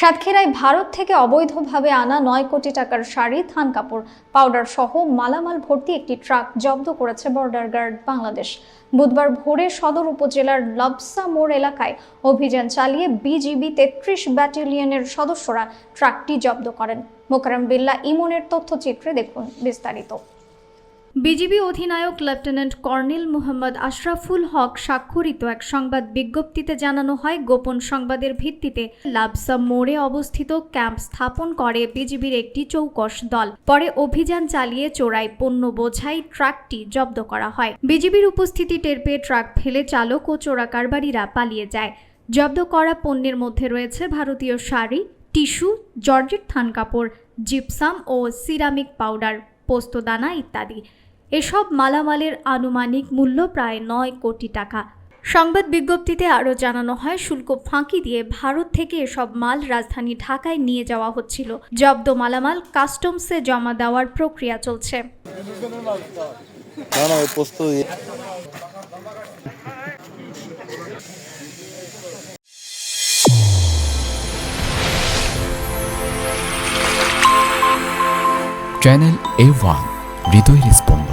সাতক্ষীরায় ভারত থেকে অবৈধভাবে আনা 9 কোটি টাকার শাড়ি, থান কাপড়, পাউডার সহ মালামাল ভর্তি একটি ট্রাক জব্দ করেছে বর্ডার গার্ড বাংলাদেশ। বুধবার ভোরে সদর উপজেলার লবসা মোড় এলাকায় অভিযান চালিয়ে বিজিবি 33 ব্যাটালিয়নের সদস্যরা ট্রাকটি জব্দ করেন। মোকাররম বিল্লাহ ইমনের তথ্যচিত্রে দেখুন বিস্তারিত। বিজিবি অধিনায়ক লেফটেন্যান্ট কর্নেল মোহাম্মদ আশরাফুল হক স্বাক্ষরিত এক সংবাদ বিজ্ঞপ্তিতে জানানো হয়, গোপন সংবাদের ভিত্তিতে লাবসা মোড়ে অবস্থিত ক্যাম্প স্থাপন করে বিজিবির একটি চৌকস দল। পরে অভিযান চালিয়ে চোরাই পণ্য বোঝাই ট্রাকটি জব্দ করা হয়। বিজিবির উপস্থিতি টের পেয়ে ট্রাক ফেলে চালক ও চোরা কারবারিরা পালিয়ে যায়। জব্দ করা পণ্যের মধ্যে রয়েছে ভারতীয় শাড়ি, টিস্যু, জর্জেট থান কাপড়, জিপসাম ও সিরামিক পাউডার, পোস্তদানা ইত্যাদি। এসব মালামালের আনুমানিক মূল্য প্রায় 9 কোটি টাকা। সংবাদ বিজ্ঞপ্তিতে আরও জানানো হয়, শুল্ক ফাঁকি দিয়ে ভারত থেকে এসব মাল রাজধানী ঢাকায় নিয়ে যাওয়া হচ্ছিল। জব্দ মালামাল কাস্টমসে জমা দেওয়ার প্রক্রিয়া চলছে। চ্যানেল A1 হৃদয়ের স্পন্দন।